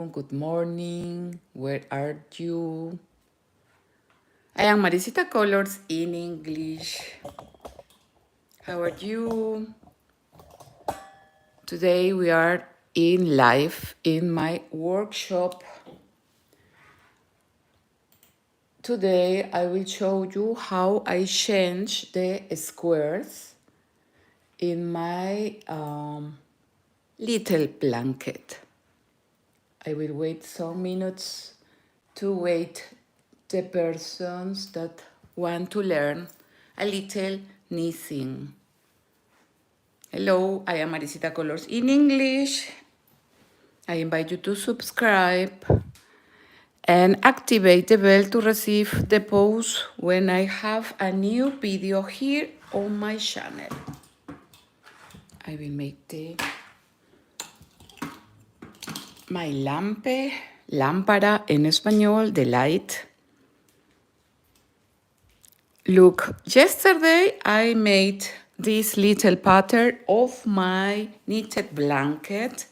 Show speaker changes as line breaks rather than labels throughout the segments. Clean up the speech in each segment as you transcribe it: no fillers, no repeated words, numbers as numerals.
Good morning. Where are you? I am Maricita Colors in English. How are you? Today we are in live in my workshop. Today I will show you how I change the squares in my little blanket. I will wait some minutes to wait the persons that want to learn a little knitting. Hello, I am Maricita Colors in English. I invite you to subscribe and activate the bell to receive the post when I have a new video here on my channel. I will make my lámpara en español, the light. Look, yesterday I made this little pattern of my knitted blanket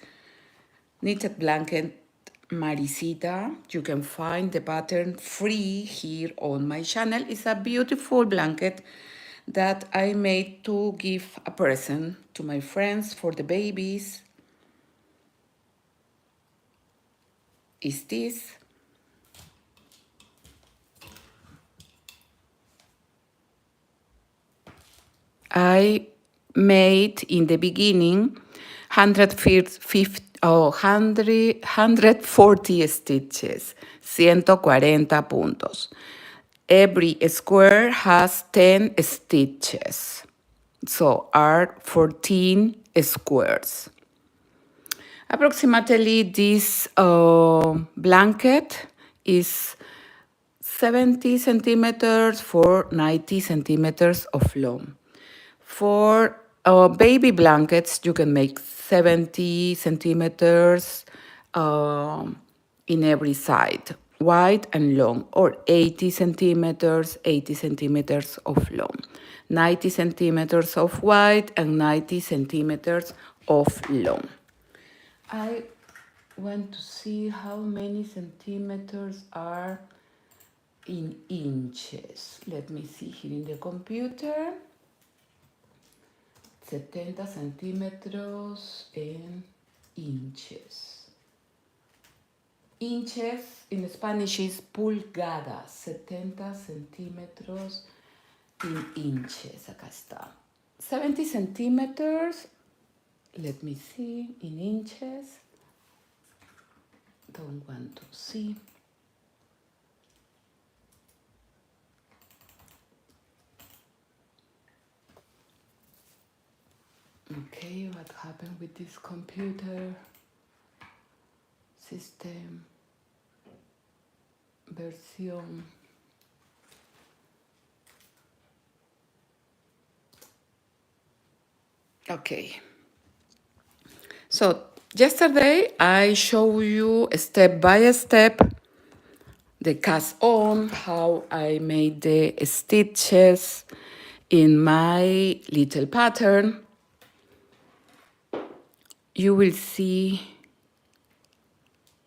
Maricita. You can find the pattern free here on my channel. It's a beautiful blanket that I made to give a present to my friends for the babies. Is this. I made in the beginning 140 stitches, 140 puntos. Every square has 10 stitches, so are 14 squares. Approximately this blanket is 70 centimeters for 90 centimeters of long. For baby blankets, you can make 70 centimeters in every side, wide and long, or 80 centimeters of long, 90 centimeters of wide and 90 centimeters of long. I want to see how many centimeters are in inches. Let me see here in the computer. 70 centímetros en inches. Inches in Spanish is pulgadas. 70 centímetros in inches. Acá está. 70 centimeters. Let me see in inches. Don't want to see. Okay, what happened with this computer system version? Okay. So yesterday I showed you step by step the cast on, how I made the stitches in my little pattern. You will see,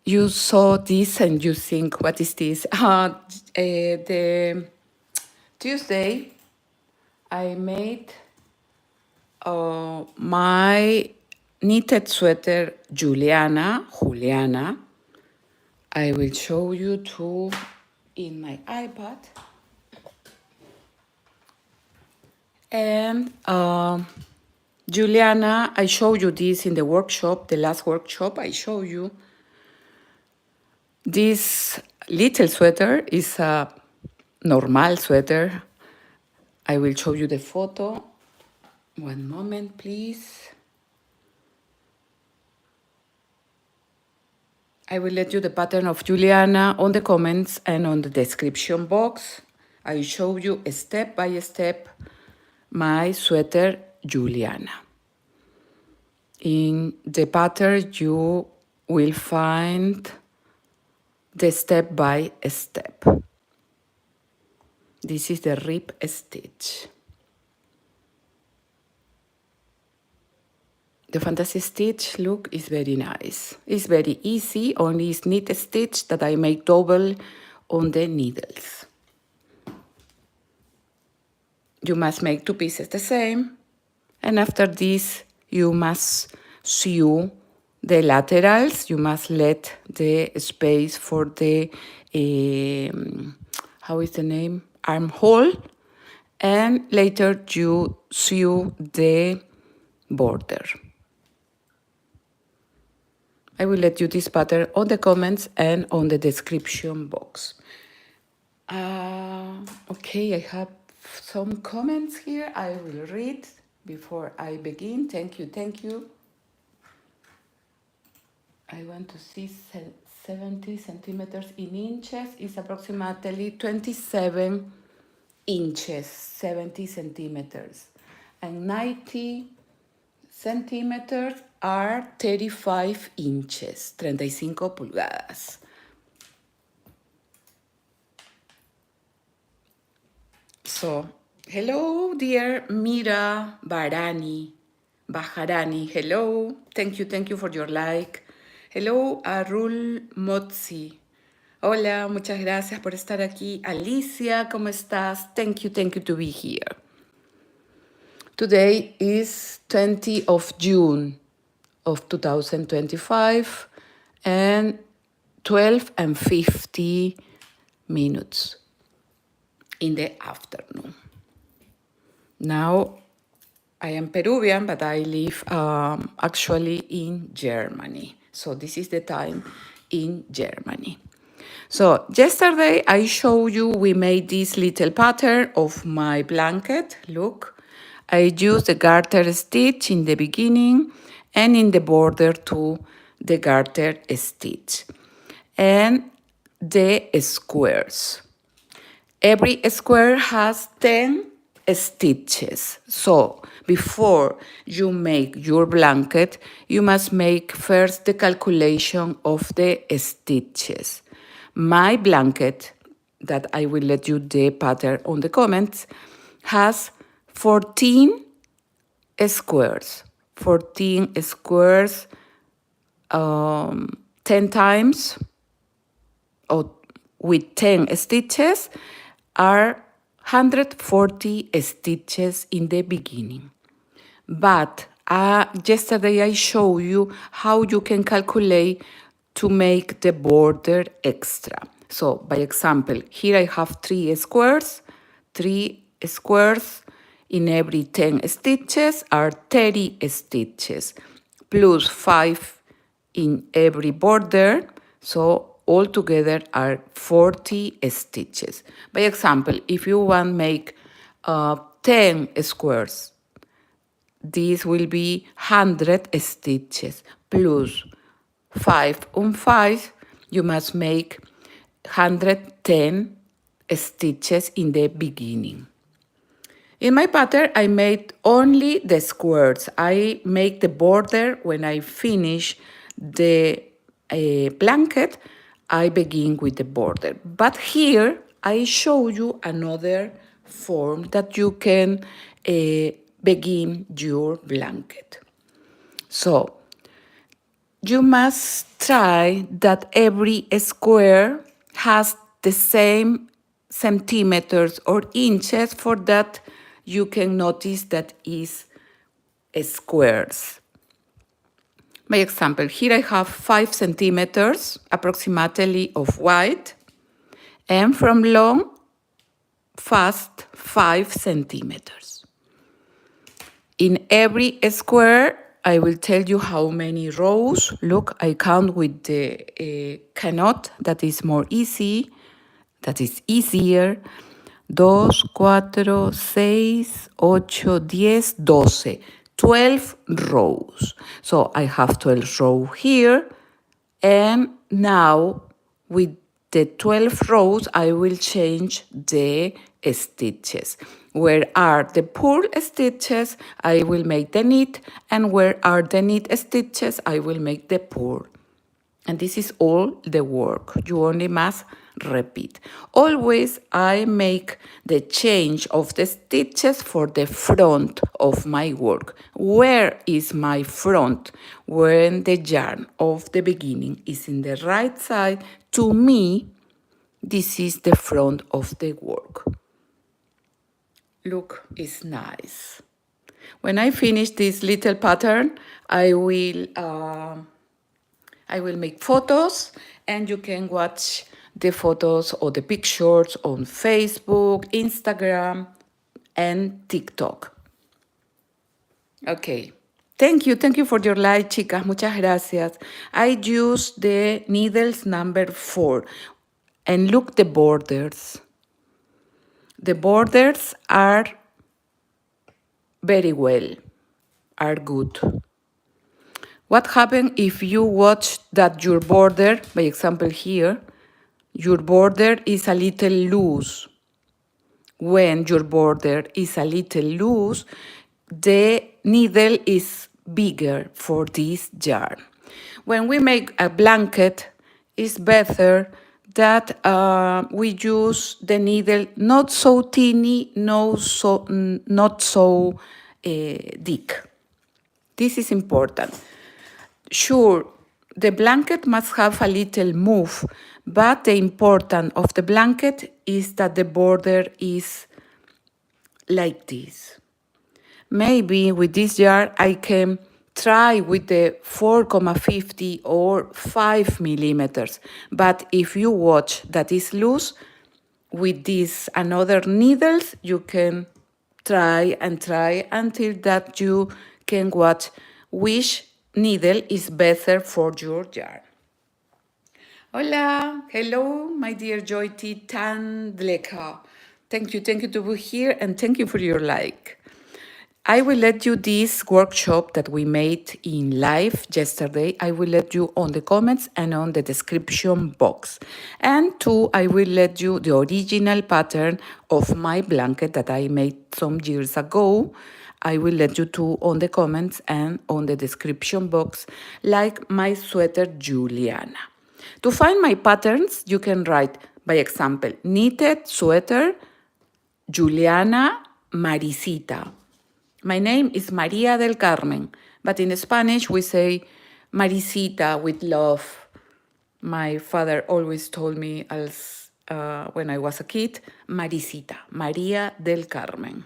you saw this and you think, what is this? The Tuesday I made my knitted sweater Juliana. I will show you too in my iPad. And Juliana, I showed you this in the workshop, the last workshop I showed you. This little sweater is a normal sweater. I will show you the photo. One moment, please. I will let you the pattern of Juliana on the comments and on the description box. I show you step by step my sweater Juliana. In the pattern you will find the step by step. This is the rib stitch. The fantasy stitch look is very nice. It's very easy, only it's knit stitch that I make double on the needles. You must make 2 pieces the same, and after this you must sew the laterals. You must let the space for the, how is the name? Armhole, and later you sew the border. I will let you this pattern on the comments and on the description box. Okay, I have some comments here. I will read before I begin. Thank you, thank you. I want to see 70 centimeters in inches is approximately 27 inches, 70 centimeters. And 90 centimeters are 35 inches, 35 pulgadas. So, hello, dear Mira Baharani. Hello, thank you for your like. Hello, Arul Motzi. Hola, muchas gracias por estar aquí. Alicia, ¿cómo estás? Thank you to be here. Today is 20 of June of 2025 and 12 and 50 minutes in the afternoon. Now, I am Peruvian, but I live actually in Germany. So this is the time in Germany. So yesterday I showed you we made this little pattern of my blanket. Look, I used the garter stitch in the beginning and in the border to the garter stitch. And the squares. Every square has 10 stitches. So before you make your blanket, you must make first the calculation of the stitches. My blanket, that I will let you the pattern on the comments, has 14 squares. 14 squares 10 times, or with 10 stitches, are 140 stitches in the beginning. But yesterday I showed you how you can calculate to make the border extra. So by example, here I have 3 squares. 3 squares in every 10 stitches are 30 stitches, plus 5 in every border. So altogether are 40 stitches. By example, if you want to make 10 squares, this will be 100 stitches, plus 5 on 5, you must make 110 stitches in the beginning. In my pattern, I made only the squares. I make the border when I finish the blanket. I begin with the border. But here, I show you another form that you can begin your blanket. So, you must try that every square has the same centimeters or inches. For that, you can notice that is squares. By example, here I have 5 centimeters approximately of white, and from long, fast 5 centimeters. In every square, I will tell you how many rows. Look, I count with the cannot, that is more easy, that is easier. 2, 4, 6, 8, 10, 12. 12 rows. So I have 12 rows here, and now with the 12 rows, I will change the stitches. Where are the purl stitches, I will make the knit, and where are the knit stitches, I will make the purl. And this is all the work. You only must repeat. Always I make the change of the stitches for the front of my work. Where is my front? When the yarn of the beginning is in the right side, to me, this is the front of the work. Look, it's nice. When I finish this little pattern, I will make photos, and you can watch the photos or the pictures on Facebook, Instagram, and TikTok. Okay. Thank you for your like, chicas. Muchas gracias. I use the needles number 4. And look the borders. The borders are very well, are good. What happens if you watch that your border, by example here, your border is a little loose? When your border is a little loose, the needle is bigger for this yarn. When we make a blanket, it's better that we use the needle not so teeny, not so thick. This is important. Sure, the blanket must have a little move, but the important of the blanket is that the border is like this. Maybe with this yarn I can try with the 4,50 or 5 millimeters, but if you watch that is loose, with this and other needles you can try until that you can watch which needle is better for your yarn. Hola, hello, my dear Joyti Tandleka. Thank you to be here, and thank you for your like. I will let you this workshop that we made in live yesterday. I will let you on the comments and on the description box. And two, I will let you the original pattern of my blanket that I made some years ago. I will let you two on the comments and on the description box, like my sweater Juliana. To find my patterns, you can write, by example, knitted sweater Juliana Maricita. My name is Maria del Carmen, but in Spanish we say Maricita with love. My father always told me when I was a kid, Maricita, Maria del Carmen.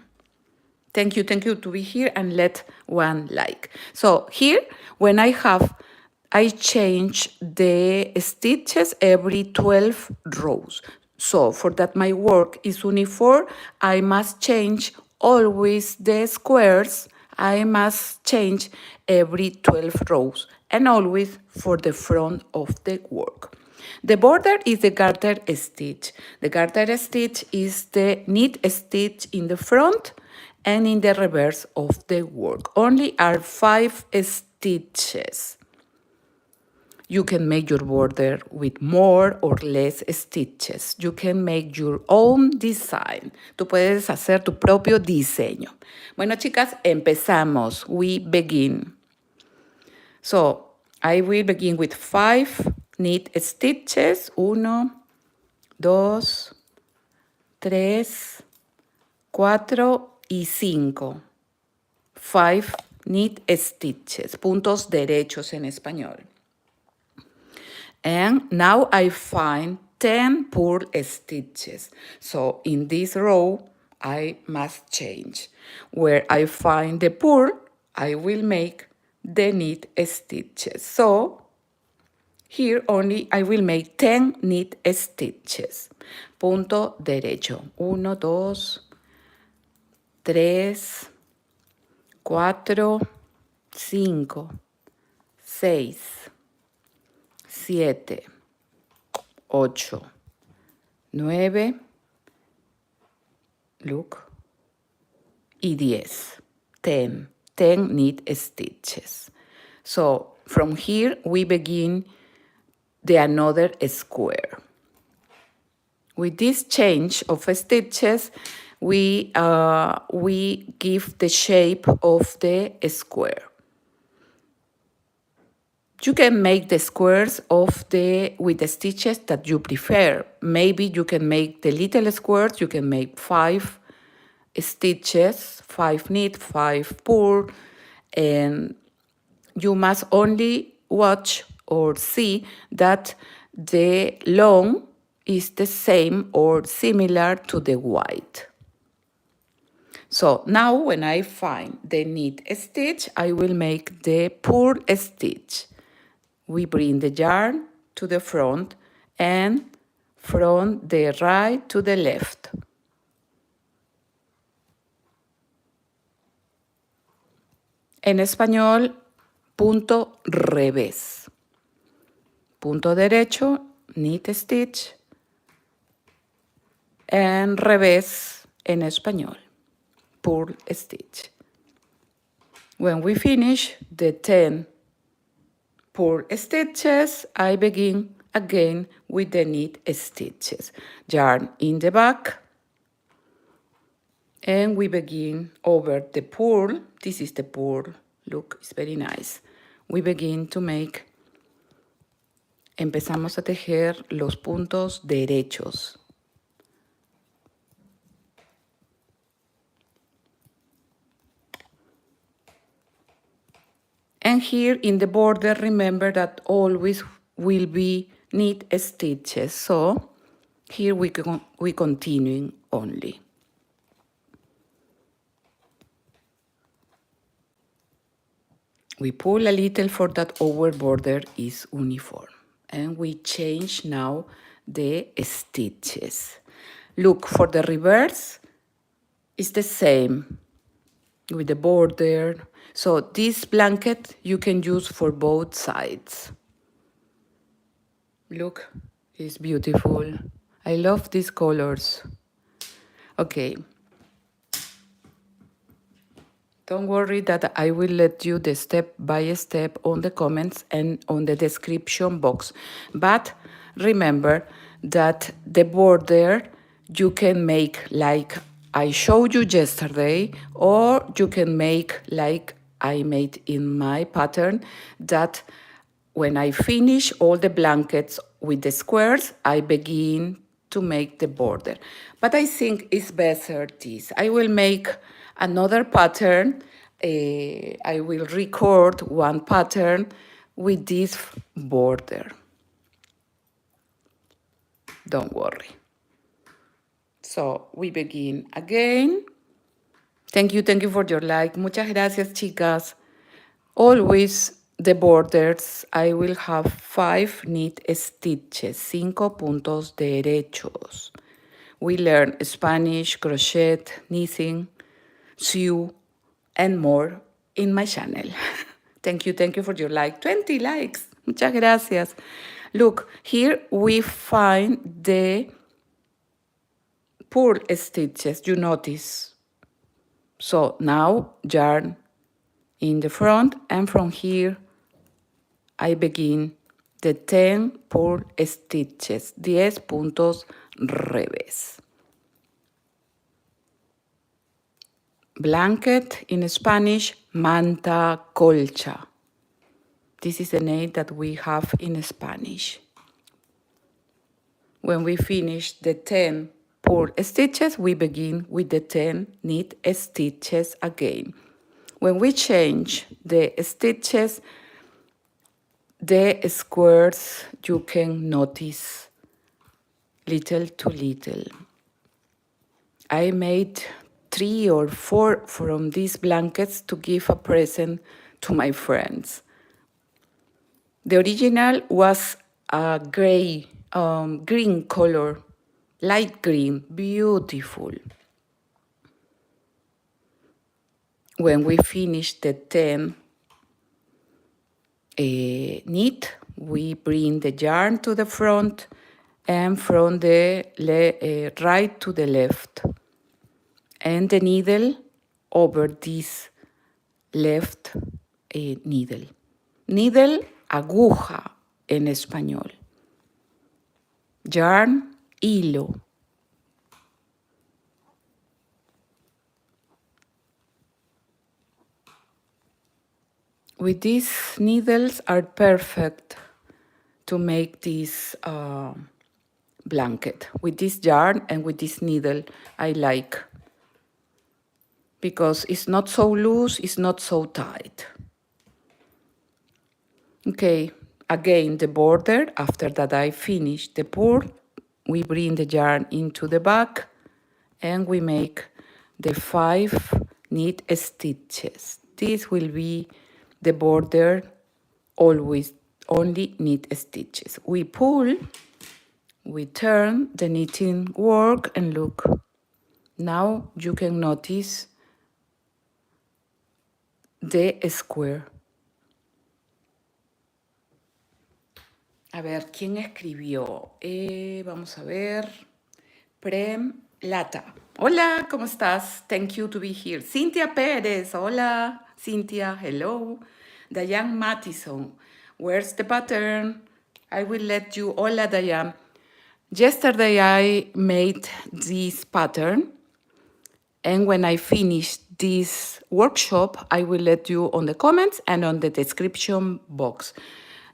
Thank you to be here, and let one like. So here, when I change the stitches every 12 rows. So for that my work is uniform, I must change always the squares. I must change every 12 rows, and always for the front of the work. The border is the garter stitch. The garter stitch is the knit stitch in the front and in the reverse of the work. Only are 5 stitches. You can make your border with more or less stitches. You can make your own design. Tú puedes hacer tu propio diseño. Bueno, chicas, empezamos. We begin. So, I will begin with 5 knit stitches. 1, 2, 3, 4 y 5. 5 knit stitches, puntos derechos en español. And now I find 10 purl stitches. So in this row, I must change. Where I find the purl, I will make the knit stitches. So here only I will make 10 knit stitches. Punto derecho. 1, 2, 3, 4, 5, 6, 7, 8, 9, look, y 10. 10 knit stitches. So from here we begin the another square. With this change of stitches, we give the shape of the square. You can make the squares with the stitches that you prefer. Maybe you can make the little squares, you can make 5 stitches, 5 knit, 5 purl, and you must only watch or see that the long is the same or similar to the white. So now when I find the knit stitch, I will make the purl stitch. We bring the yarn to the front and from the right to the left. En español, punto revés. Punto derecho, knit stitch, and revés en español, purl stitch. When we finish the 10 purl stitches, I begin again with the knit stitches. Yarn in the back, and we begin over the purl. This is the purl. Look, it's very nice. We begin to make. Empezamos a tejer los puntos derechos. And here in the border, remember that always will be knit stitches. So here we continuing only. We pull a little for that our border is uniform. And we change now the stitches. Look, for the reverse, it's the same with the border. So this blanket you can use for both sides. Look, it's beautiful. I love these colors. Okay. Don't worry that I will let you the step by step on the comments and on the description box. But remember that the border you can make like I showed you yesterday, or you can make like I made in my pattern, that when I finish all the blankets with the squares, I begin to make the border. But I think it's better this. I will make another pattern. I will record one pattern with this border. Don't worry. So we begin again. Thank you for your like. Muchas gracias, chicas. Always the borders, I will have 5 knit stitches, 5 puntos derechos. We learn Spanish, crochet, knitting, sew, and more in my channel. Thank you for your like. 20 likes. Muchas gracias. Look, here we find the purl stitches, you notice. So now yarn in the front, and from here I begin the 10 purl stitches, 10 puntos revés. Blanket in Spanish, manta colcha. This is the name that we have in Spanish. When we finish the 10 purl stitches, we begin with the 10 knit stitches again. When we change the stitches, the squares you can notice little to little. I made 3 or 4 from these blankets to give a present to my friends. The original was a green color, light green, beautiful. When we finish the 10 knit, we bring the yarn to the front and from the right to the left, and the needle over this left needle. Needle, aguja en español. Yarn, hilo. with these needles are perfect to make this blanket. With this yarn and with this needle, I like, because it's not so loose, it's not so tight. Okay, again the border. After that I finish the purl, we bring the yarn into the back and we make the 5 knit stitches. This will be the border, always only knit stitches. We pull, we turn the knitting work, and look. Now you can notice the square. A ver, ¿quién escribió? Vamos a ver. Prem Lata. Hola, ¿cómo estás? Thank you to be here. Cynthia Pérez. Hola, Cynthia. Hello. Diane Mattison. Where's the pattern? I will let you. Hola, Diane. Yesterday I made this pattern, and when I finish this workshop, I will let you on the comments and on the description box.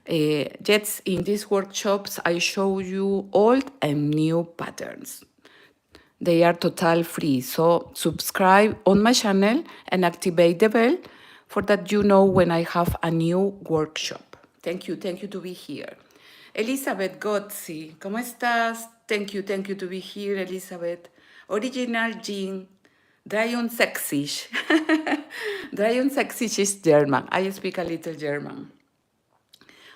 Yes, in these workshops, I show you old and new patterns. They are total free, so subscribe on my channel and activate the bell for that you know when I have a new workshop. Thank you to be here. Elizabeth Gotzi, ¿cómo estás? Thank you to be here, Elizabeth. Original Jean, Dryon Sächsisch. Dryon Sächsisch is German. I speak a little German.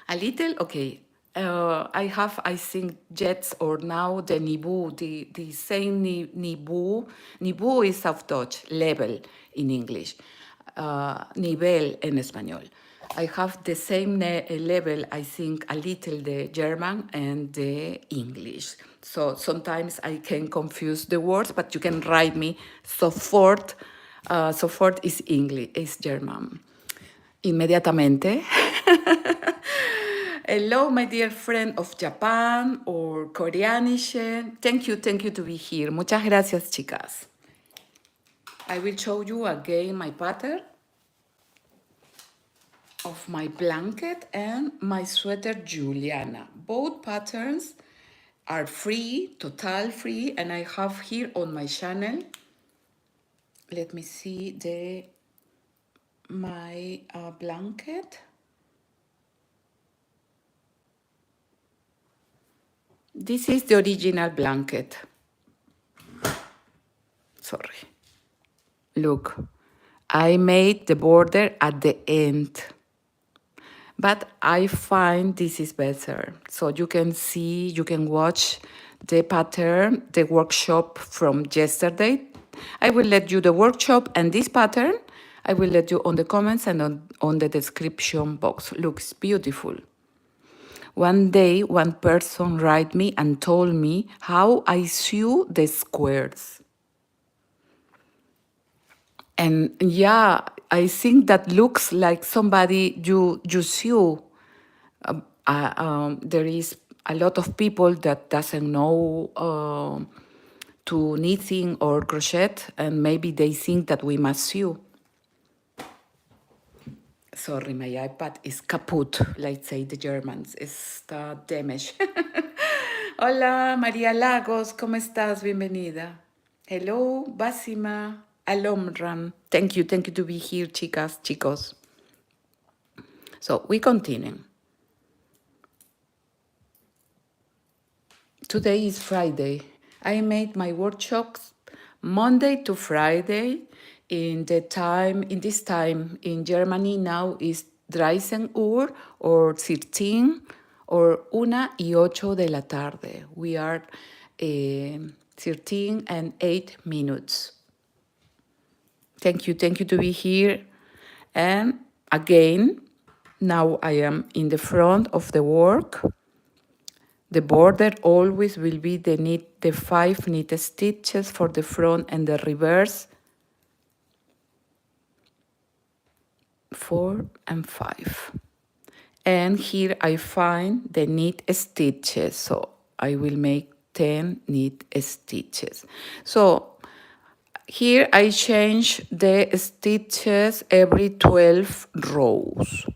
A little, okay. I have, I think, jets or now the Niveau, the same Niveau. Niveau is auf Deutsch, level in English. Nivel en español. I have the same level, I think, a little the German and the English. So sometimes I can confuse the words, but you can write me sofort. Sofort is English, is German. Inmediatamente. Hello, my dear friend of Japan or Koreanische. Thank you to be here. Muchas gracias, chicas. I will show you again my pattern of my blanket and my sweater Juliana. Both patterns are free, total free, and I have here on my channel. Let me see my blanket. This is the original blanket. Sorry. Look, I made the border at the end, but I find this is better. So you can see, you can watch the pattern, the workshop from yesterday. I will let you the workshop and this pattern. I will let you on the comments and on the description box. Looks beautiful. One day, one person wrote me and told me how I sew the squares. And yeah, I think that looks like somebody you sew. There is a lot of people that doesn't know to knitting or crochet, and maybe they think that we must sew. Sorry, my iPad is kaput, like say the Germans. Está damaged. Hola, María Lagos, ¿cómo estás? Bienvenida. Hello, Basima, Alomran. Thank you to be here, chicas, chicos. So, we continue. Today is Friday. I made my workshops Monday to Friday. In this time in Germany now is 13 Uhr or 13 or 1:08 de la tarde. We are 13 and 8 minutes. Thank you to be here. And again, now I am in the front of the work. The border always will be the 5 knit stitches for the front and the reverse. 4 and 5. And here I find the knit stitches. So I will make 10 knit stitches. So here I change the stitches every 12 rows.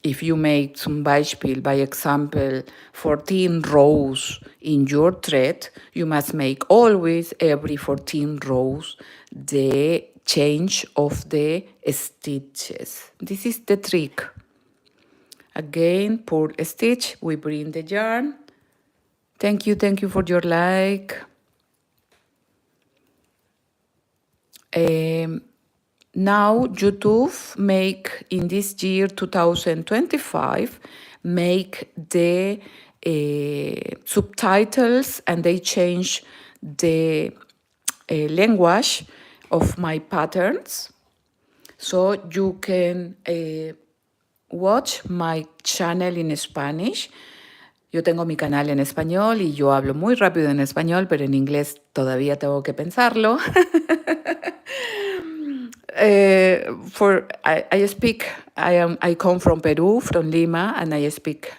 If you make zum Beispiel, by example, 14 rows in your thread, you must make always every 14 rows the change of the stitches. This is the trick. Again, purl stitch, we bring the yarn. Thank you for your like. Now YouTube make in this year 2025 make the subtitles, and they change the language of my patterns, so you can watch my channel in Spanish. Yo tengo mi canal en español y yo hablo muy rápido en español, pero en inglés todavía tengo que pensarlo. I come from Peru, from Lima, and I speak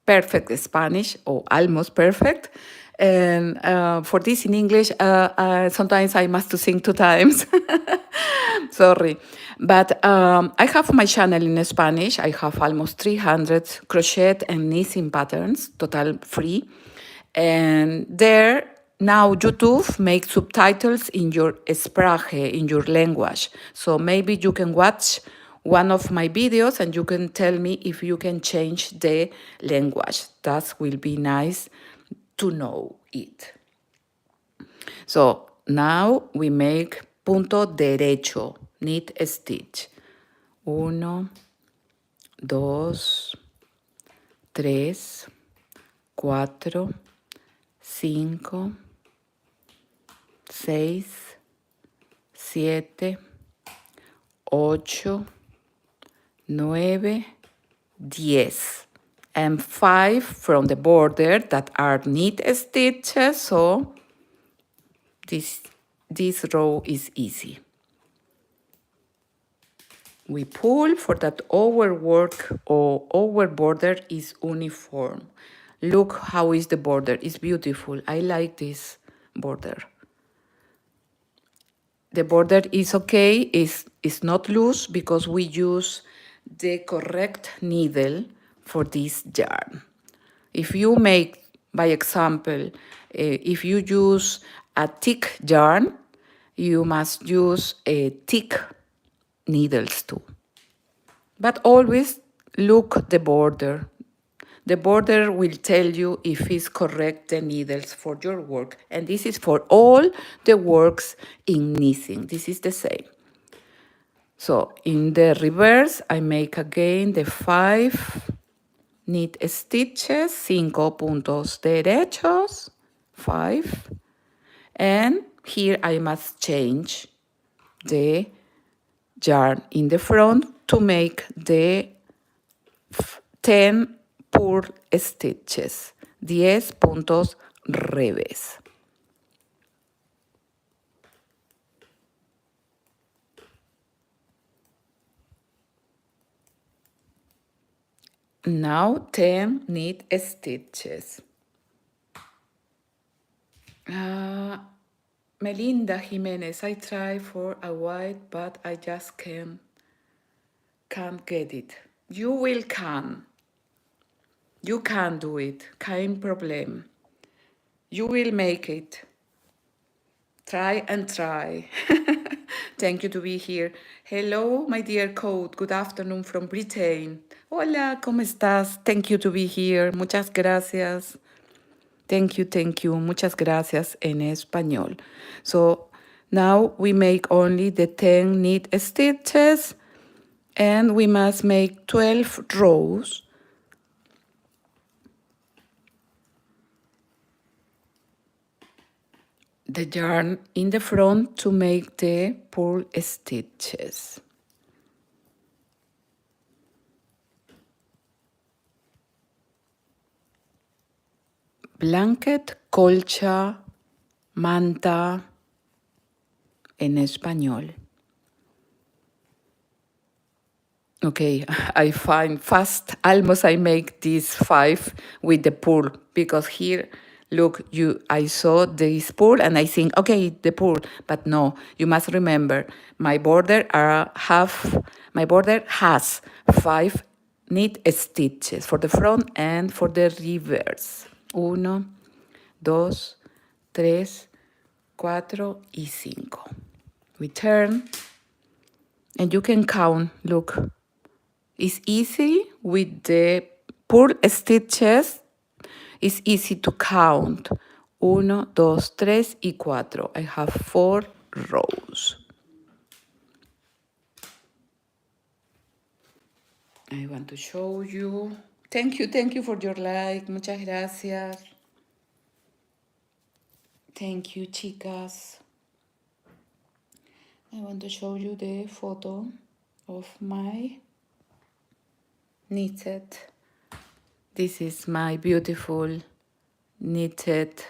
perfect Spanish, or almost perfect. And for this in English, sometimes I must to sing 2 times. Sorry. But I have my channel in Spanish. I have almost 300 crochet and knitting patterns, total free. And there, now YouTube makes subtitles in your Sprache, in your language. So maybe you can watch one of my videos and you can tell me if you can change the language. That will be nice to know it. So now we make punto derecho, knit stitch. 1, 2, 3, 4, 5, 6, 7, 8, 9, 10. And 5 from the border that are knit stitches, so this row is easy. We pull for that our work or our border is uniform. Look how is the border, it's beautiful. I like this border. The border is okay, it's not loose because we use the correct needle for this yarn. If you make, by example, if you use a thick yarn, you must use thick needles too. But always look the border. The border will tell you if it's correct the needles for your work. And this is for all the works in knitting. This is the same. So in the reverse, I make again the 5 knit stitches, 5 puntos derechos, 5. And here I must change the yarn in the front to make the 10 purl stitches, 10 puntos revés. Now 10 knit stitches. Melinda Jimenez, I try for a white, but I just can't get it. You will can. You can do it. Kein problem. You will make it. Try and try. Thank you to be here. Hello, my dear Code. Good afternoon from Britain. Hola, ¿cómo estás? Thank you to be here. Muchas gracias. Thank you. Muchas gracias en español. So now we make only the 10 knit stitches and we must make 12 rows. The yarn in the front to make the purl stitches. Blanket, colcha, manta en español. Okay, I find fast, almost I make these 5 with the purl because here Look, I saw this purl and I think, okay, the purl, but no, you must remember, my border has 5 knit stitches for the front and for the reverse. 1, 2, 3, 4 y 5. We turn and you can count, look. It's easy with the purl stitches. It's easy to count. 1, 2, 3 y 4. I have 4 rows. I want to show you. Thank you for your like. Muchas gracias. Thank you, chicas. I want to show you the photo of my knitted. This is my beautiful knitted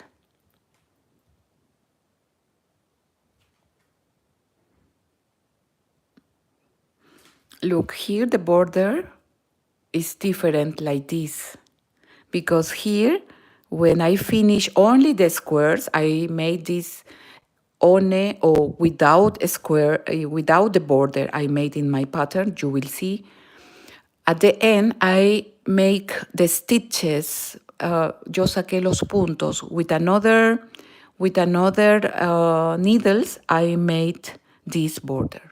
look. Here the border is different like this, because here when I finish only the squares, I made this one or without a square, without the border I made in my pattern. You will see at the end I make the stitches. Yo saqué los puntos with another needles. I made this border.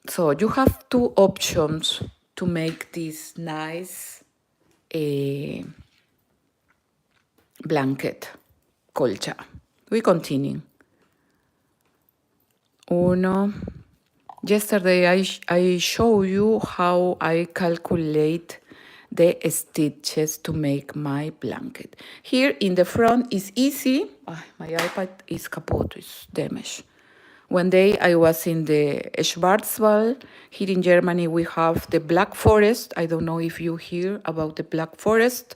So you have 2 options to make this nice blanket, colcha. We continue. 1. Yesterday I show you how I calculate the stitches to make my blanket. Here in the front is easy. My iPad is kaput, it's damaged. One day I was in the Schwarzwald. Here in Germany we have the Black Forest. I don't know if you hear about the Black Forest.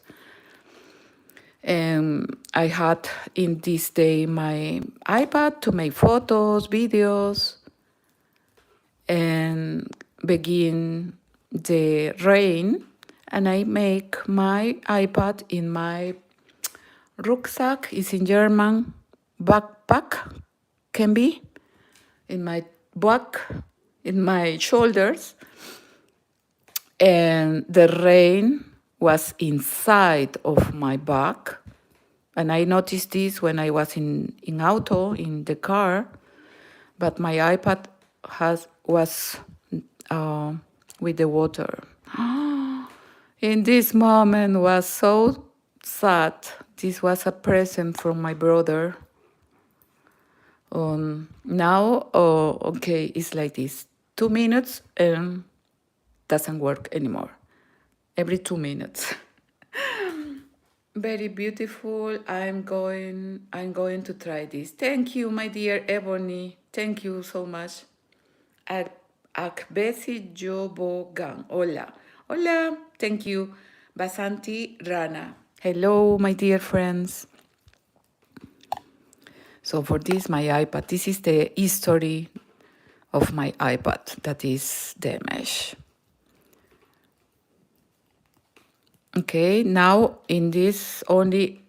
I had in this day my iPad to make photos, videos, and begin the rain. And I make my iPad in my rucksack, is in German, backpack, can be, in my back, in my shoulders. And the rain was inside of my back. And I noticed this when I was in auto, in the car. But my iPad was with the water. In this moment was so sad. This was a present from my brother. Now, okay, it's like this. 2 minutes and doesn't work anymore. Every 2 minutes. Very beautiful. I'm going to try this. Thank you, my dear Ebony. Thank you so much. Akbesi Jobogan. Hola. Hola. Thank you. Basanti Rana. Hello, my dear friends. So for this, my iPad, this is the history of my iPad. That is the mesh. Okay, now in this only,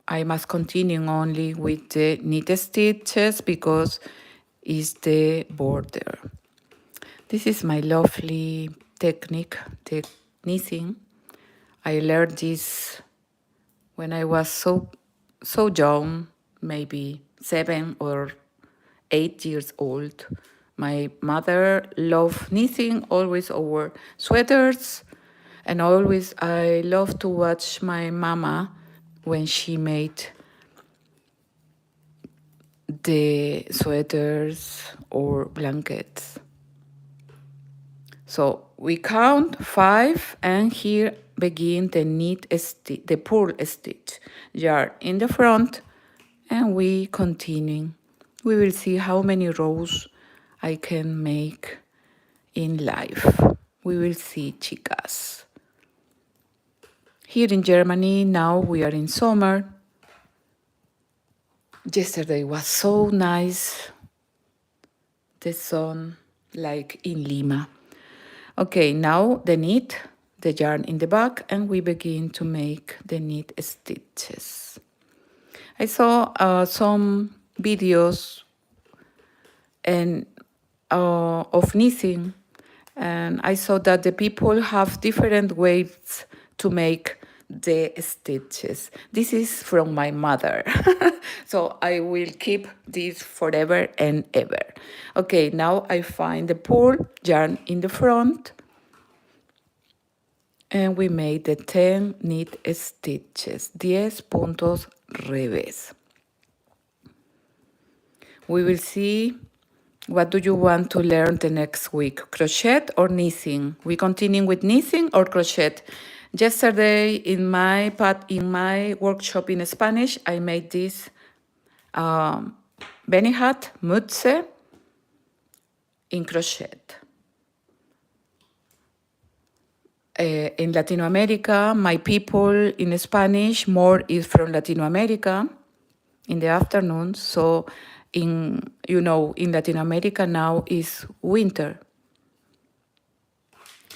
I must continue only with the knit stitches because it's the border. This is my lovely technique, the knitting. I learned this when I was so young, maybe 7 or 8 years old. My mother loved knitting, always over sweaters. And always I love to watch my mama when she made the sweaters or blankets. So we count 5 and here begin the purl stitch yarn in the front, and we continue. We will see how many rows I can make in life. We will see, chicas. Here in Germany, now we are in summer. Yesterday was so nice. The sun, like in Lima. Okay, now the the yarn in the back, and we begin to make the knit stitches. I saw some videos and of knitting, and I saw that the people have different ways to make the stitches. This is from my mother, so I will keep this forever and ever. Okay, now I find the purl yarn in the front, and we made the 10 knit stitches, 10 puntos revés. We will see what do you want to learn the next week, crochet or knitting? We continue with knitting or crochet? Yesterday in my workshop in Spanish, I made this Benny hat, mutze, in crochet. In Latin America, my people in Spanish, more is from Latin America in the afternoon. So in Latin America now is winter.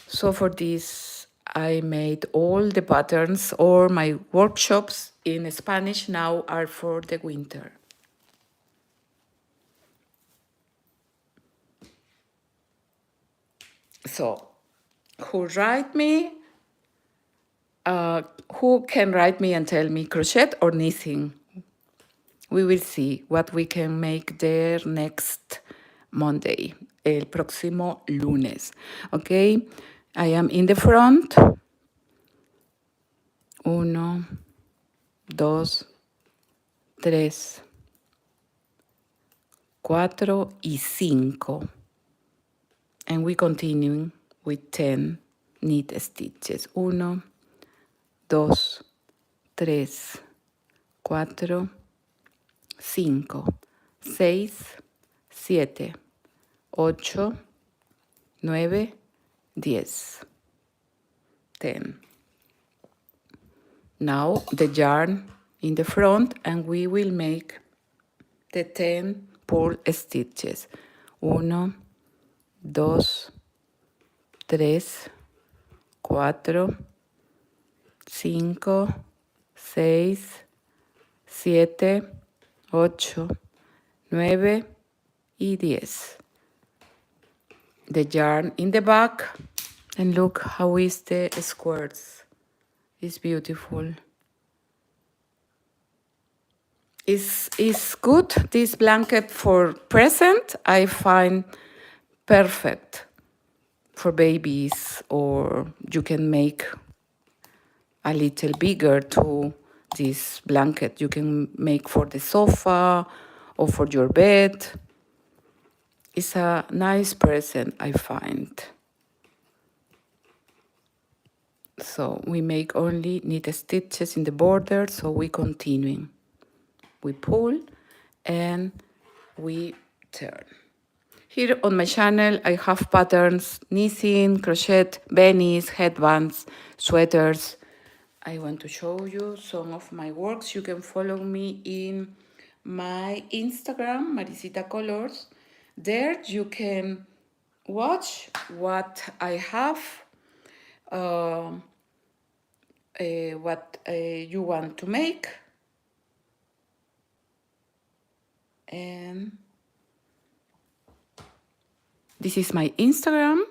So for this, I made all the patterns, or my workshops in Spanish now are for the winter. So who can write me and tell me crochet or knitting? We will see what we can make there next Monday, el próximo lunes. Okay, I am in the front. 1, 2, 3, 4 y 5. And we continue with 10 knit stitches. 1, 2, 3, 4, 5, 6, 7, 8, 9, 10. 10. Now the yarn in the front, and we will make the 10 purl stitches. 1, 2, 3, 4, 5, 6, 7, 8, 9 y 10. The yarn in the back, and look how is the squares. It's beautiful. It's good, this blanket for present. I find perfect for babies, or you can make a little bigger to this blanket. You can make for the sofa or for your bed. It's a nice present, I find. So we make only knit stitches in the border, so we continue. We pull and we turn. Here on my channel, I have patterns, knitting, crochet, beanies, headbands, sweaters. I want to show you some of my works. You can follow me in my Instagram, Maricita Colors. There you can watch what I have, what you want to make. And this is my Instagram.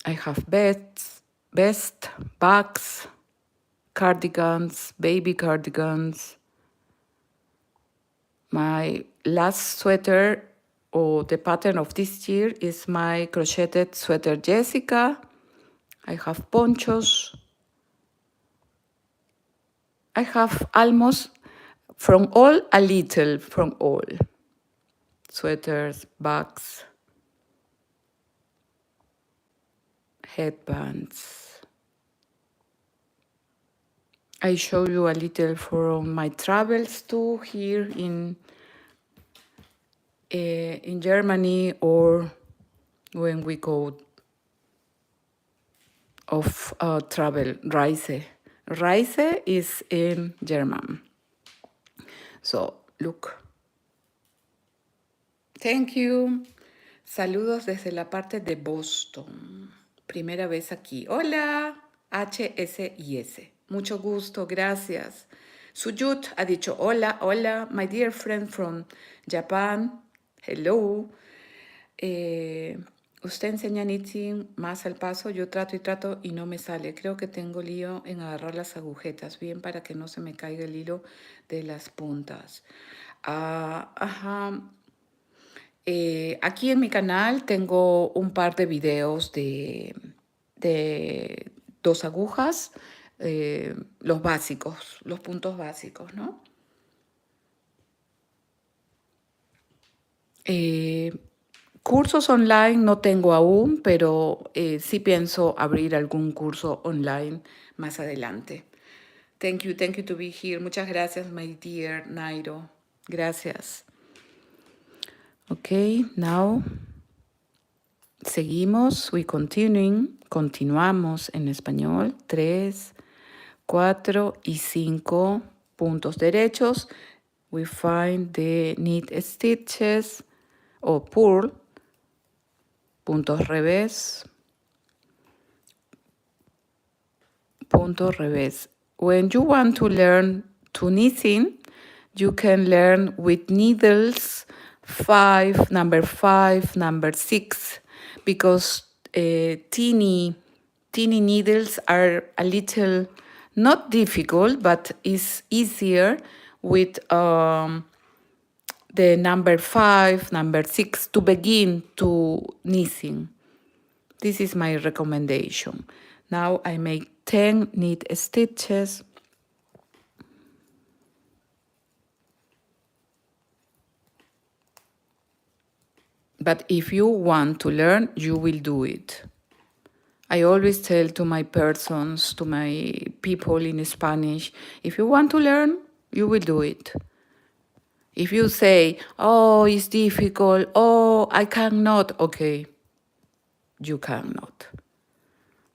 I have vests, bags, cardigans, baby cardigans. My last sweater, or the pattern of this year, is my crocheted sweater Jessica. I have ponchos. I have almost from all a little, from all. Sweaters, bags, headbands. I show you a little from my travels too, here in Germany, or when we go of travel, Reise. Reise is in German. So look. Thank you. Saludos desde la parte de Boston. Primera vez aquí. Hola, HSIS. Mucho gusto, gracias. Sujut ha dicho hola, hola, my dear friend from Japan. Hello. Usted enseña knitting más al paso, yo trato y trato y no me sale. Creo que tengo lío en agarrar las agujetas, bien para que no se me caiga el hilo de las puntas. Ajá. Aquí en mi canal tengo un par de videos de 2 agujas, los básicos, los puntos básicos, ¿no? Eh, Cursos online no tengo aún, pero sí pienso abrir algún curso online más adelante. Thank you to be here. Muchas gracias, my dear Nairo. Gracias. Okay, now seguimos, continuamos en español. 3, 4 y 5 puntos derechos. We find the knit stitches o purl, puntos revés, punto revés. When you want to learn to knitting, you can learn with needles 5, number 5, number 6, because teeny needles are a little not difficult, but it's easier with the number 5, number 6 to begin to knitting. This is my recommendation. Now I make 10 knit stitches. But if you want to learn, you will do it. I always tell to my persons, to my people in Spanish, if you want to learn, you will do it. If you say, oh, it's difficult, oh, I cannot, okay, you cannot.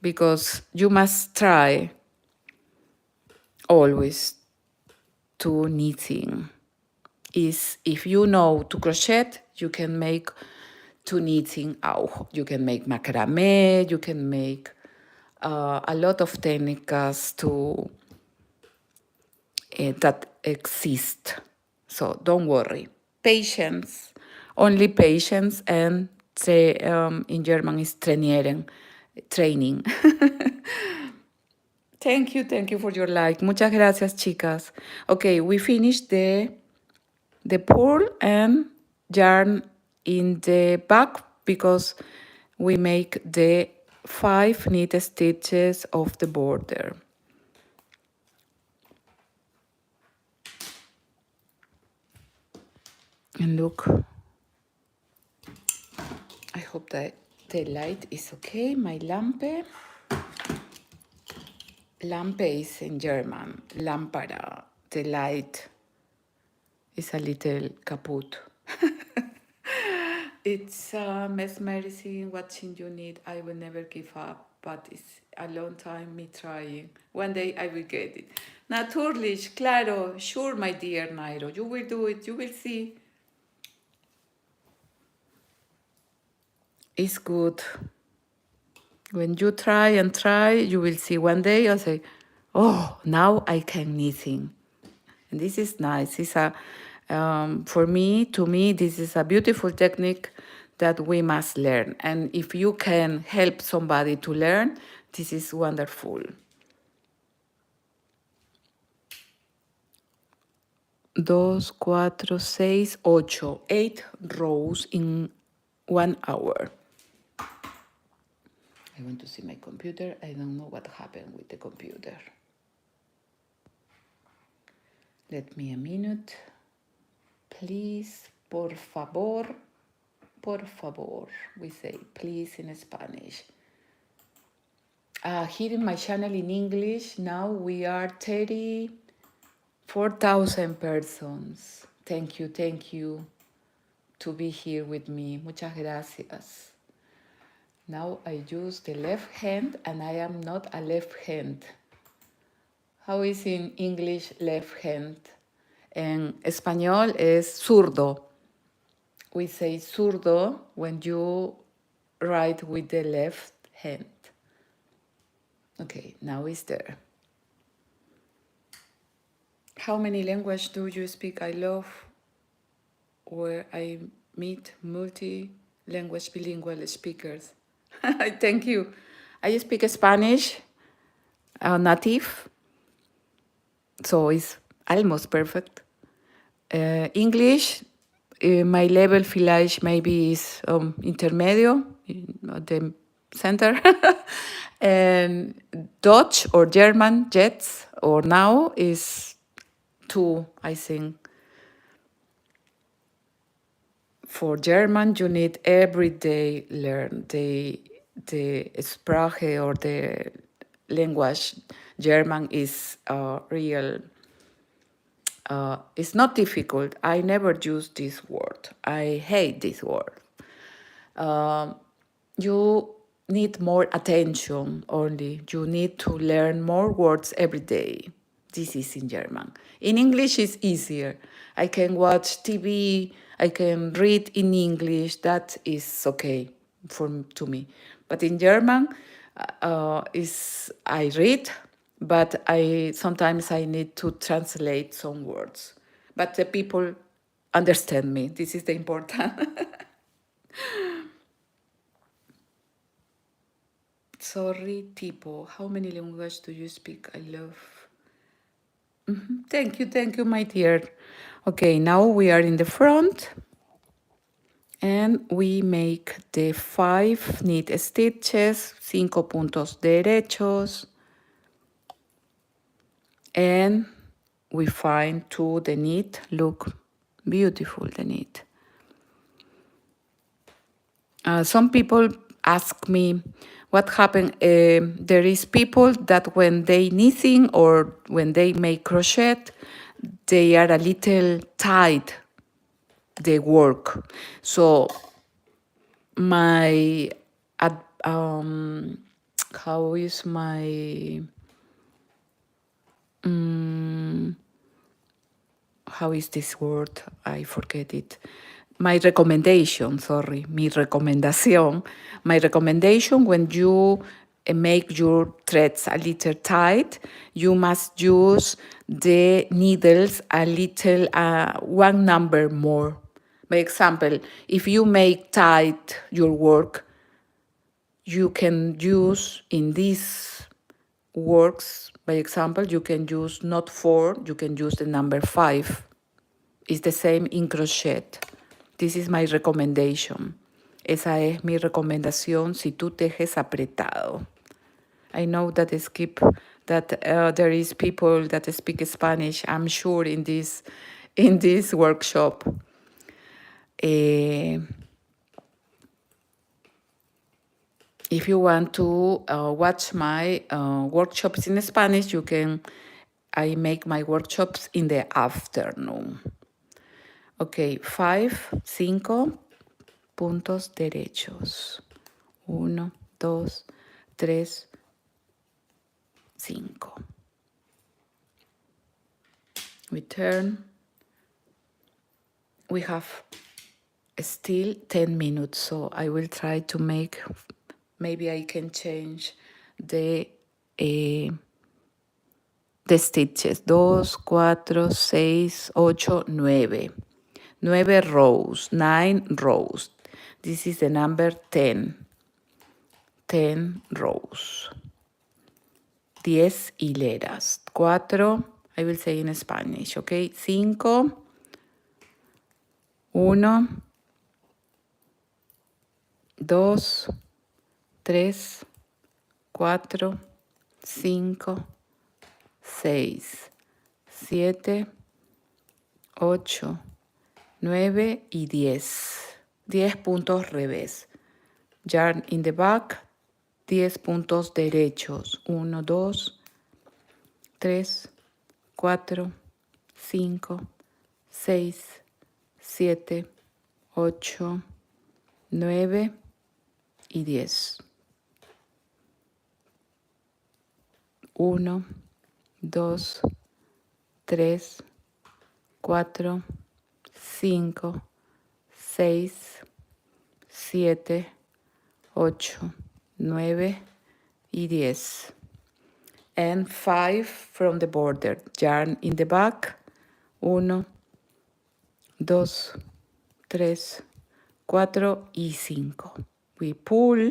Because you must try always to knitting. Is if you know to crochet, you can make to knitting auch. You can make macrame, you can make a lot of techniques to that exist. So don't worry. Patience, only patience, and in German is trainieren, training. Thank you for your like. Muchas gracias, chicas. Okay, we finished the purl and yarn in the back because we make the 5 knit stitches of the border. And look, I hope that the light is okay. My lampe. Lampe is in German. Lámpara. The light is a little kaput. It's mesmerizing watching you knit. I will never give up, but it's a long time me trying. One day I will get it. Natürlich, claro, sure, my dear Nairo. You will do it. You will see. It's good. When you try and try, you will see one day I'll say, oh, now I can knitting. And this is nice. It's a, to me, this is a beautiful technique that we must learn. And if you can help somebody to learn, this is wonderful. 2, 4, 6, 8. 8 rows in 1 hour. I want to see my computer. I don't know what happened with the computer. Let me a minute. Please, por favor. Por favor. We say please in Spanish. Here in my channel in English, now we are 34,000 persons. Thank you to be here with me. Muchas gracias. Now I use the left hand and I am not a left hand. How is in English left hand? En español es zurdo. we say zurdo when you write with the left hand. Okay, now it's there. How many languages do you speak? I love where I meet multi-language bilingual speakers. Thank you. I speak Spanish, native, so it's almost perfect. English, my level vielleicht maybe is intermedio, the center. And Dutch or German, jets, or now is two, I think. For German, you need every day learn the Sprache or the language. German is real. It's not difficult. I never use this word. I hate this word. You need more attention only. You need to learn more words every day. This is in German. In English, it's easier. I can watch TV. I can read in English. That is okay to me. But in German, is I read, but sometimes I need to translate some words. But the people understand me. This is the important. Sorry, tipo. How many languages do you speak? I love. Thank you, my dear. Okay, now we are in the front. And we make the 5 knit stitches, 5 puntos derechos. And we find the knit. Look, beautiful, the knit. Some people ask me what happened. There is people that when they knitting or when they make crochet, they are a little tight, the work. So my, how is my, how is this word? I forget it. My recommendation, sorry, mi recomendación. My recommendation, when you make your threads a little tight, you must use the needles a little, one number more. By example, if you make tight your work, you can use in these works, by example, you can use not 4, you can use the number 5. It's the same in crochet. This is my recommendation. Esa es mi recomendación si tú tejes apretado. I know that there is people that speak Spanish, I'm sure, in this workshop. If you want to watch my workshops in Spanish, I make my workshops in the afternoon. Okay, 5 puntos derechos. 1, 2, 3, 5. We turn. We have still 10 minutes, so I will try to make, maybe I can change the stitches. 2, 4, 6, 8, 9. 9 rows, 9 rows. This is the number 10. 10 rows. 10 hileras. 4, I will say in Spanish, okay? 5, 1, 2, 3, 4, 5, 6, 7, 8, 9 y 10. 10 puntos revés. Yarn in the back, 10 puntos derechos. 1, 2, 3, 4, 5, 6, 7, 8, 9 y 10. 1, 2, 3, 4, 5, 6, 7, 8, 9 y 10. And 5 from the border. Yarn in the back. 1, 2, 3, 4 y 5. We pull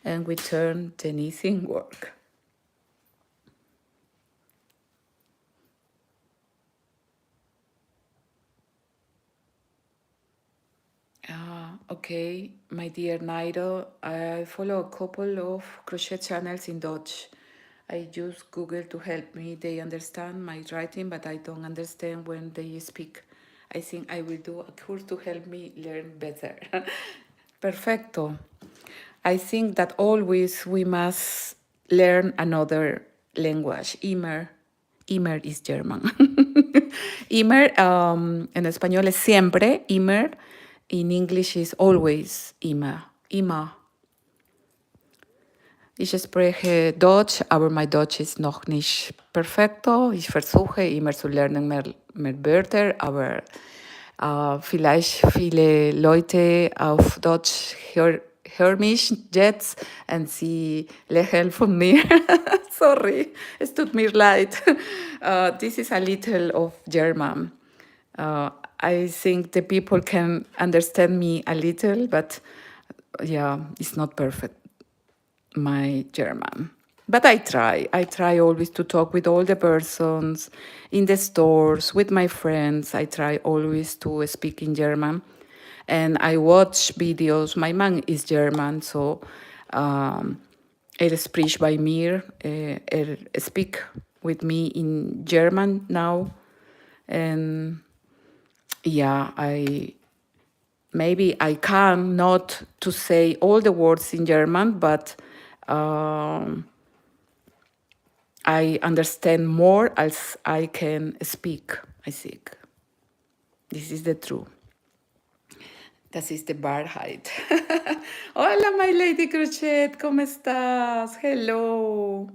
and we turn the knitting work. Okay, my dear Nairo, I follow a couple of crochet channels in Dutch. I use Google to help me. They understand my writing, but I don't understand when they speak. I think I will do a course to help me learn better. Perfecto. I think that always we must learn another language. Immer is German. Immer, en español es siempre, immer. In English is always immer. Immer. Ich spreche Deutsch, aber mein Deutsch ist noch nicht perfekto. Ich versuche immer zu lernen mehr Wörter, aber vielleicht viele Leute auf Deutsch hören mich jetzt und sie lächeln von mir. Sorry, es tut mir leid. This is a little of German. I think the people can understand me a little, but yeah, it's not perfect, my German. But I try. I try always to talk with all the persons in the stores, with my friends. I try always to speak in German. And I watch videos. My mom is German, so spricht bei mir. Speak with me in German now. And yeah, maybe I can not to say all the words in German, but I understand more as I can speak, I think. This is the truth. Das ist die Wahrheit. Hola, my lady crochet, ¿cómo estás? Hello.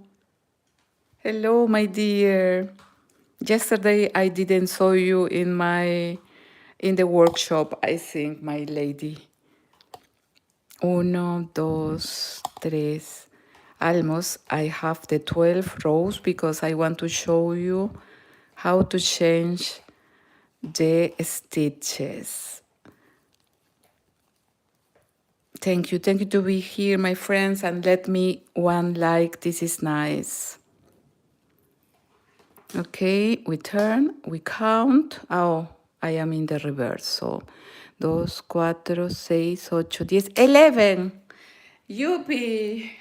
Hello, my dear. Yesterday I didn't saw you in the workshop, I think, my lady. 1, 2, 3. Almost I have the 12 rows because I want to show you how to change the stitches. Thank you to be here, my friends, and let me one like. This is nice. Okay, we turn, we count. Oh, I am in the reverse. So 2, 4, 6, 8, 10, 11. Yuppie!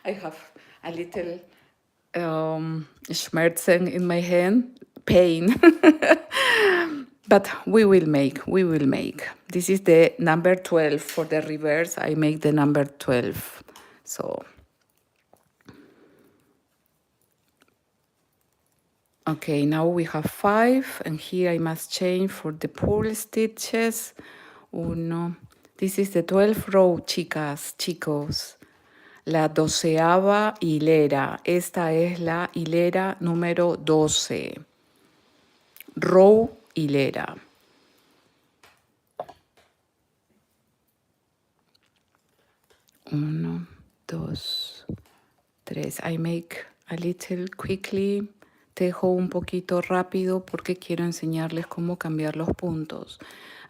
I have a little Schmerzen in my hand, pain. But we will make. This is the number 12 for the reverse. I make the number 12. So, okay, now we have 5, and here I must change for the purl stitches. 1. This is the 12th row, chicos. La 12ava hilera. Esta es la hilera número 12. Row hilera. Uno, dos, tres. I make a little quickly. Tejo un poquito rápido porque quiero enseñarles cómo cambiar los puntos.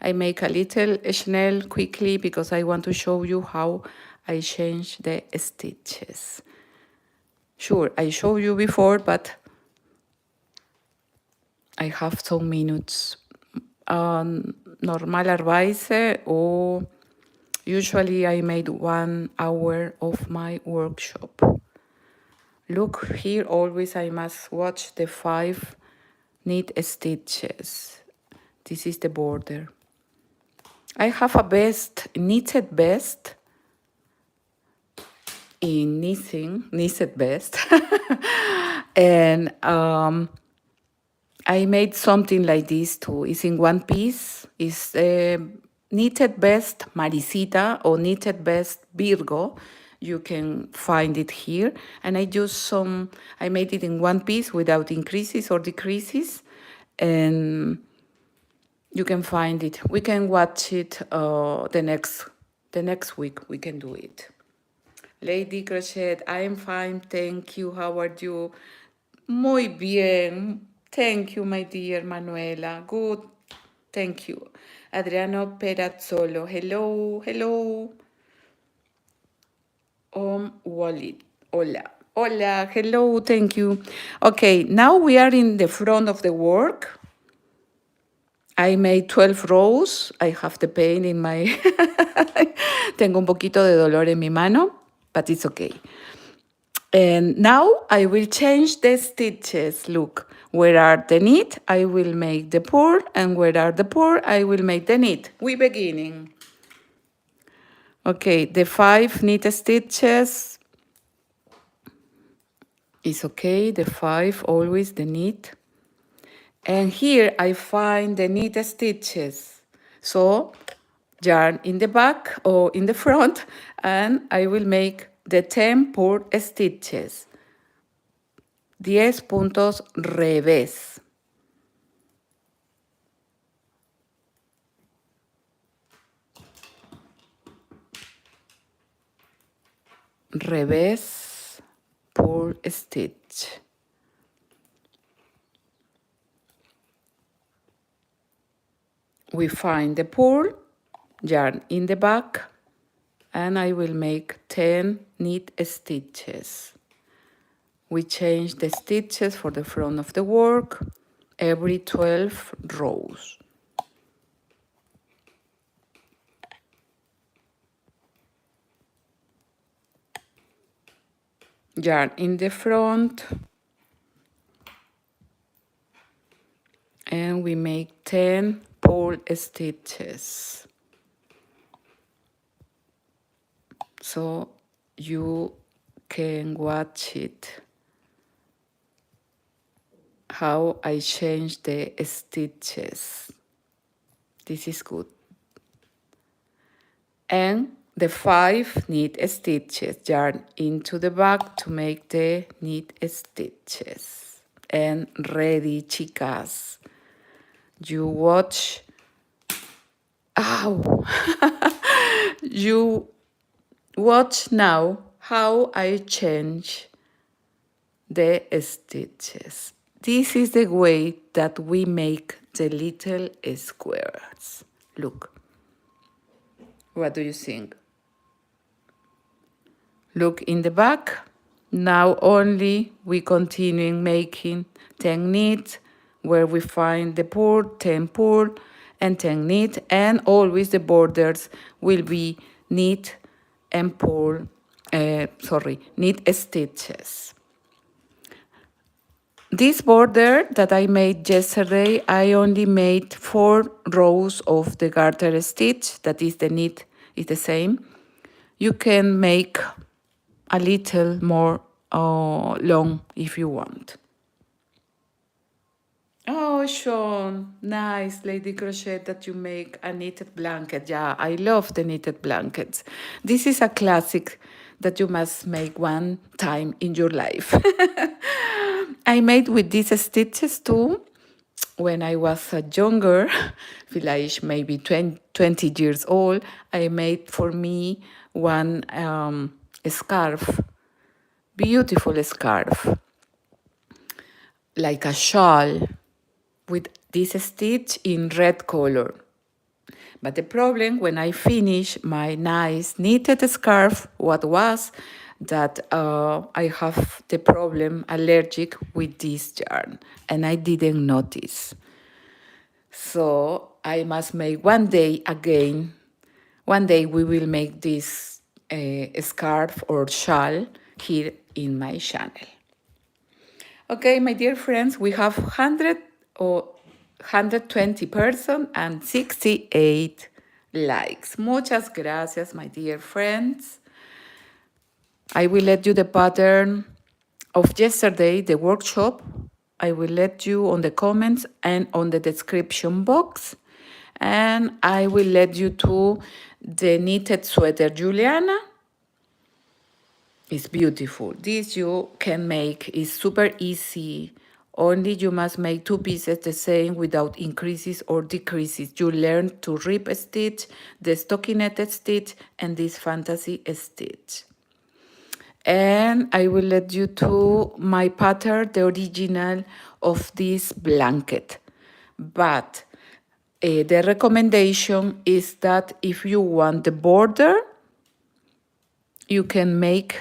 I make a little schnell quickly because I want to show you how I change the stitches. Sure, I showed you before, but I have some minutes. Normalerweise, or usually I made 1 hour of my workshop. Look here, always I must watch the 5 knit stitches. This is the border. I have a knitted vest in knitted vest. And I made something like this too. It's in one piece. It's knitted vest Maricita or knitted vest Virgo. You can find it here. And I made it in one piece without increases or decreases. And You can find it. We can watch it the next week. We can do it. Lady Crochet, I am fine. Thank you. How are you? Muy bien. Thank you, my dear Manuela. Good. Thank you. Adriano Perazzolo. Hello. Hello. Wallet. Hola. Hola. Hello. Thank you. Okay, now we are in the front of the work. I made 12 rows. I have the pain in my... Tengo un poquito de dolor en mi mano, but it's okay. And now I will change the stitches. Look, where are the knit, I will make the purl, and where are the purl, I will make the knit. We beginning. Okay, the 5 knit stitches is okay, the 5, always the knit. And here I find the knit stitches. So yarn in the back or in the front, and I will make the 10 purl stitches. 10 puntos revés. Revés, purl stitch. We find the purl, yarn in the back, and I will make 10 knit stitches. We change the stitches for the front of the work every 12 rows. Yarn in the front, and we make 10 purl stitches. So you can watch it, how I change the stitches. This is good. And the 5 knit stitches, yarn into the back to make the knit stitches. And ready, chicas. You watch. Ow! You watch now how I change the stitches. This is the way that we make the little squares. Look. What do you think? Look in the back. Now only we continue making 10 knit, where we find the purl, 10 purl, and 10 knit, and always the borders will be knit and purl, knit stitches. This border that I made yesterday, I only made 4 rows of the garter stitch, that is the knit, is the same. You can make a little more long if you want. Oh, Sean, nice, Lady Crochet, that you make a knitted blanket. Yeah, I love the knitted blankets. This is a classic that you must make one time in your life. I made with these stitches too when I was younger, like maybe 20 years old. I made for me one scarf, beautiful scarf, like a shawl with this stitch in red color. But the problem when I finished my nice knitted scarf, what was that I have the problem allergic with this yarn, and I didn't notice. So I must make one day again. One day we will make this scarf or shawl here in my channel. Okay, my dear friends, we have 120 person and 68 likes. Muchas gracias, my dear friends. I will let you the pattern of yesterday, the workshop. I will let you on the comments and on the description box. And I will let you to the knitted sweater Juliana. It's beautiful. This you can make. It's super easy. Only you must make 2 pieces the same without increases or decreases. You learn to rib stitch, the stockinette stitch, and this fantasy stitch. And I will let you to my pattern, the original of this blanket. But the recommendation is that if you want the border, you can make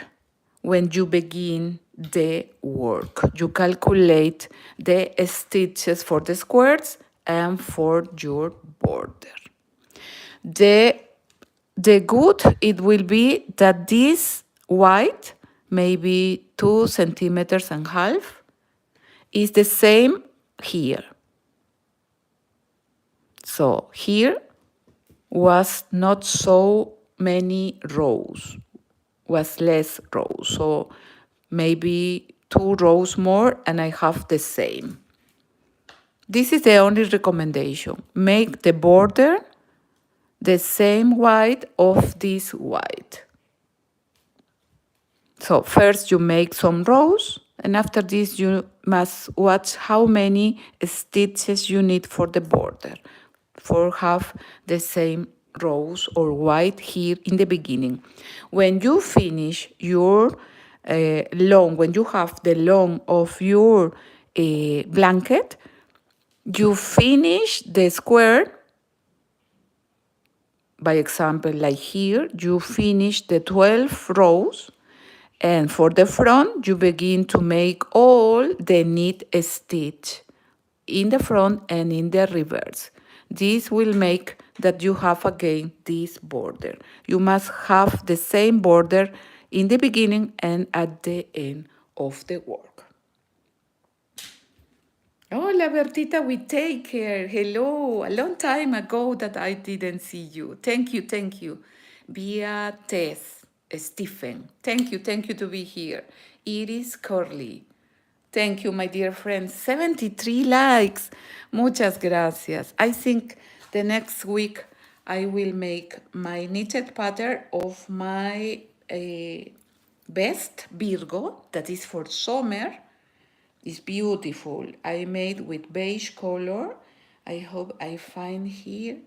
when you begin the work. You calculate the stitches for the squares and for your border. The good, it will be that this white, maybe 2 centimeters and half, is the same here. So here was not so many rows, was less rows. So maybe 2 rows more and I have the same. This is the only recommendation. Make the border the same white of this white. So first you make some rows, and after this you must watch how many stitches you need for the border, for have the same rows or white here in the beginning. When you finish your long, when you have the long of your blanket, you finish the square. By example, like here, you finish the 12 rows, and for the front, you begin to make all the knit stitch in the front and in the reverse. This will make that you have again this border. You must have the same border in the beginning and at the end of the work. Hola, Bertita, we take care. Hello, a long time ago that I didn't see you. Thank you, thank you. Beatriz, Stephen, thank you to be here. Iris Curly, thank you, my dear friends. 73 likes. Muchas gracias. I think the next week I will make my knitted pattern of my best Virgo, that is for summer. It's beautiful. I made with beige color. I hope I find here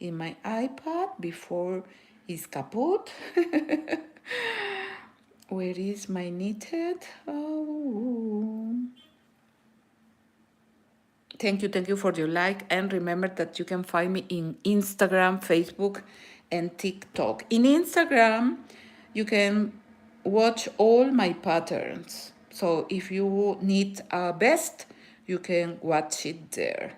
in my iPad before it's kaput. Where is my knitted? Oh. Thank you for your like, and remember that you can find me in Instagram, Facebook, and TikTok. In Instagram, you can watch all my patterns. So if you need a vest, you can watch it there.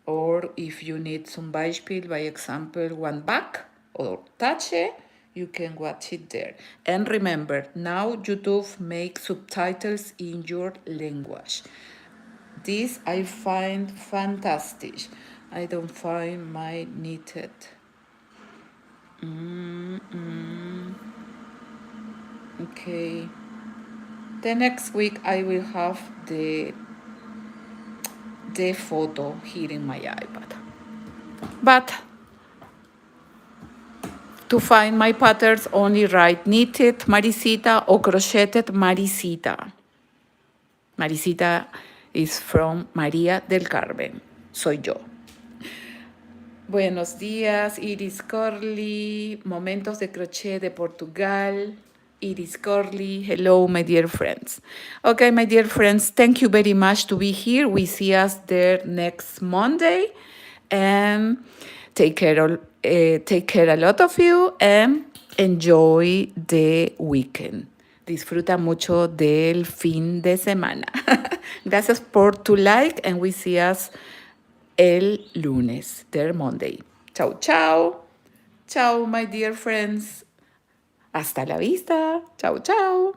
Or if you need some Beispiel, by example, one back or tache, you can watch it there. And remember, now YouTube makes subtitles in your language. This I find fantastic. I don't find my knitted. Okay. The next week I will have the photo here in my iPad. But to find my patterns, only write knitted Maricita or crocheted Maricita. Maricita is from María del Carmen. Soy yo. Buenos días, Iris Corley, Momentos de Crochet de Portugal. Iris Corley, hello, my dear friends. Okay, my dear friends, thank you very much to be here. We see us there next Monday. And take care a lot of you and enjoy the weekend. Disfruta mucho del fin de semana. Gracias por tu like, and we see us el lunes, their Monday. Ciao, ciao. Ciao, my dear friends. Hasta la vista. Ciao, ciao.